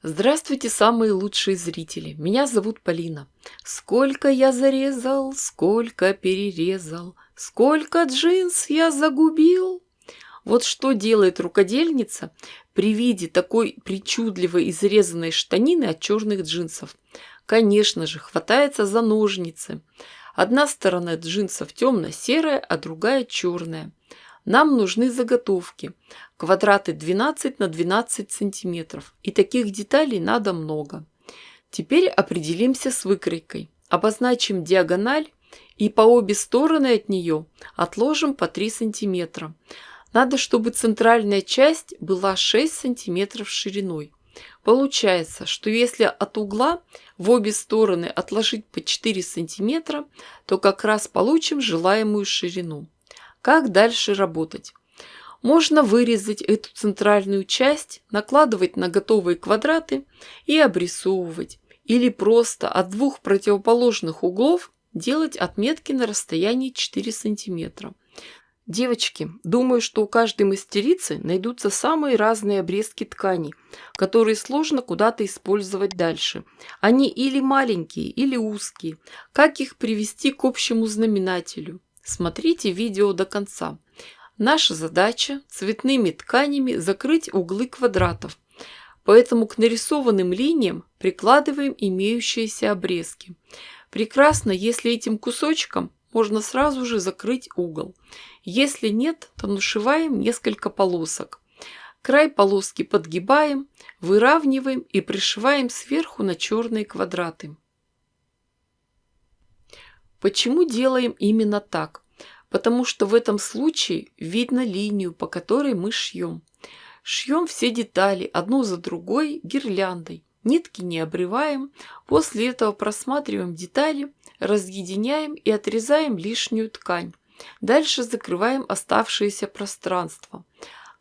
Здравствуйте, самые лучшие зрители! Меня зовут Полина. Сколько я зарезал, сколько перерезал, сколько джинс я загубил. Вот что делает рукодельница при виде такой причудливо изрезанной штанины от черных джинсов. Конечно же, хватается за ножницы. Одна сторона джинсов темно-серая, а другая черная. Нам нужны заготовки. Квадраты 12 на 12 сантиметров. И таких деталей надо много. Теперь определимся с выкройкой. Обозначим диагональ и по обе стороны от нее отложим по 3 сантиметра. Надо, чтобы центральная часть была 6 сантиметров шириной. Получается, что если от угла в обе стороны отложить по 4 сантиметра, то как раз получим желаемую ширину. Как дальше работать? Можно вырезать эту центральную часть, накладывать на готовые квадраты и обрисовывать. Или просто от двух противоположных углов делать отметки на расстоянии 4 сантиметра. Девочки, думаю, что у каждой мастерицы найдутся самые разные обрезки тканей, которые сложно куда-то использовать дальше. Они или маленькие, или узкие. Как их привести к общему знаменателю? Смотрите видео до конца. Наша задача цветными тканями закрыть углы квадратов, поэтому к нарисованным линиям прикладываем имеющиеся обрезки. Прекрасно, если этим кусочком можно сразу же закрыть угол. Если нет, то нашиваем несколько полосок. Край полоски подгибаем, выравниваем и пришиваем сверху на черные квадраты. Почему делаем именно так? Потому что в этом случае видно линию, по которой мы шьем. Шьем все детали одну за другой гирляндой. Нитки не обрываем. После этого просматриваем детали, разъединяем и отрезаем лишнюю ткань. Дальше закрываем оставшееся пространство.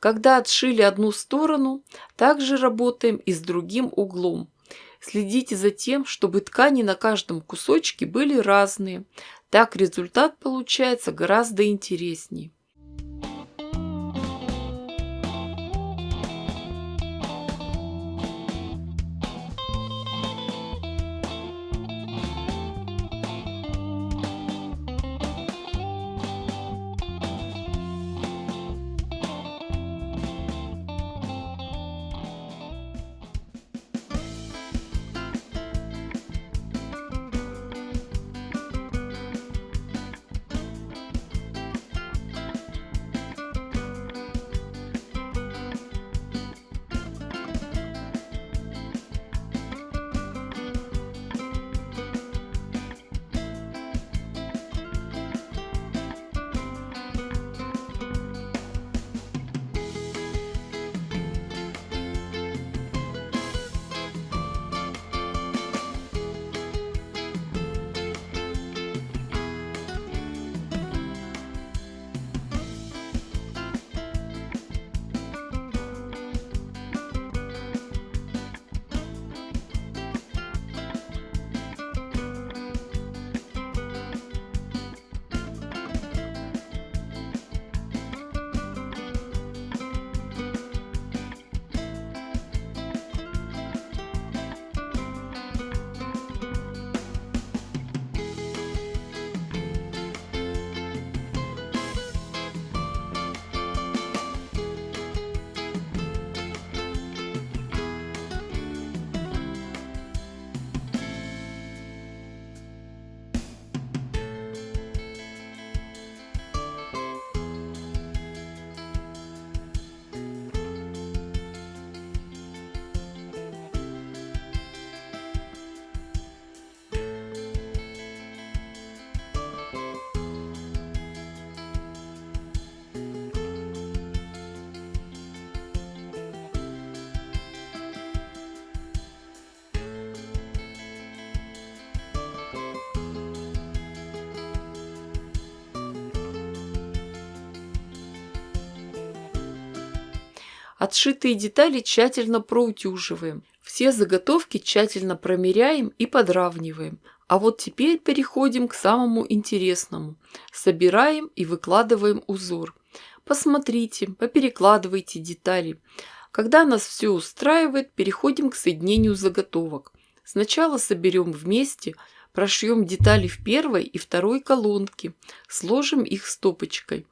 Когда отшили одну сторону, также работаем и с другим углом. Следите за тем, чтобы ткани на каждом кусочке были разные. Так результат получается гораздо интереснее. Отшитые детали тщательно проутюживаем. Все заготовки тщательно промеряем и подравниваем. А вот теперь переходим к самому интересному. Собираем и выкладываем узор. Посмотрите, поперекладывайте детали. Когда нас все устраивает, переходим к соединению заготовок. Сначала соберем вместе, прошьем детали в первой и второй колонке, сложим их стопочкой.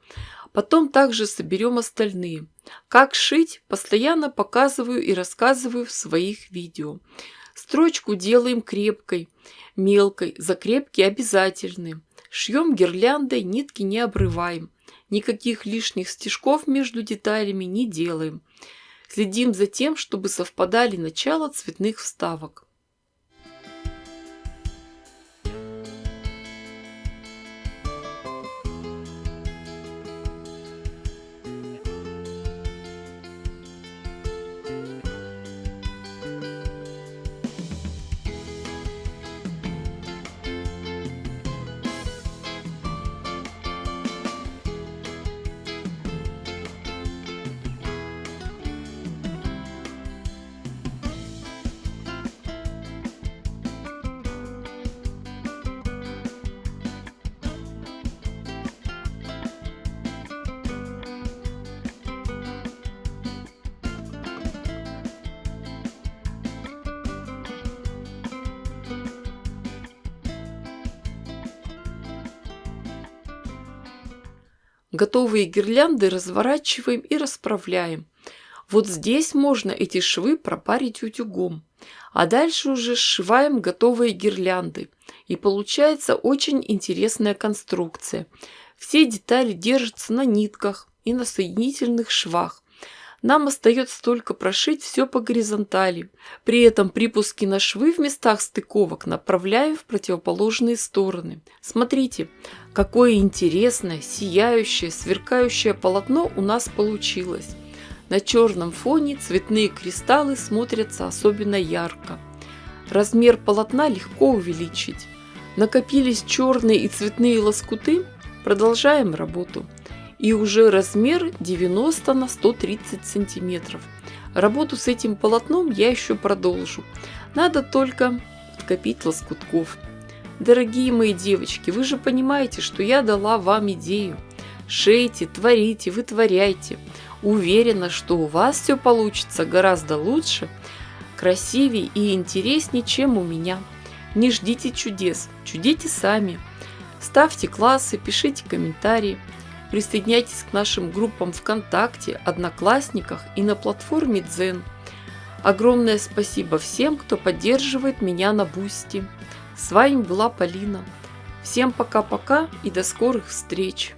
Потом также соберем остальные. Как шить, постоянно показываю и рассказываю в своих видео. Строчку делаем крепкой, мелкой, закрепки обязательны. Шьем гирляндой, нитки не обрываем. Никаких лишних стежков между деталями не делаем. Следим за тем, чтобы совпадали начала цветных вставок. Готовые гирлянды разворачиваем и расправляем. Вот здесь можно эти швы пропарить утюгом. А дальше уже сшиваем готовые гирлянды. И получается очень интересная конструкция. Все детали держатся на нитках и на соединительных швах. Нам остается только прошить все по горизонтали. При этом припуски на швы в местах стыковок направляю в противоположные стороны. Смотрите, какое интересное, сияющее, сверкающее полотно у нас получилось. На черном фоне цветные кристаллы смотрятся особенно ярко. Размер полотна легко увеличить. Накопились черные и цветные лоскуты. Продолжаем работу. И уже размер 90 на 130 сантиметров. Работу с этим полотном я еще продолжу. Надо только откопить лоскутков. Дорогие мои девочки, вы же понимаете, что я дала вам идею. Шейте, творите, вытворяйте. Уверена, что у вас все получится гораздо лучше, красивее и интереснее, чем у меня. Не ждите чудес, чудите сами. Ставьте классы, пишите комментарии. Присоединяйтесь к нашим группам ВКонтакте, Одноклассниках и на платформе Дзен. Огромное спасибо всем, кто поддерживает меня на Бусти. С вами была Полина. Всем пока-пока и до скорых встреч!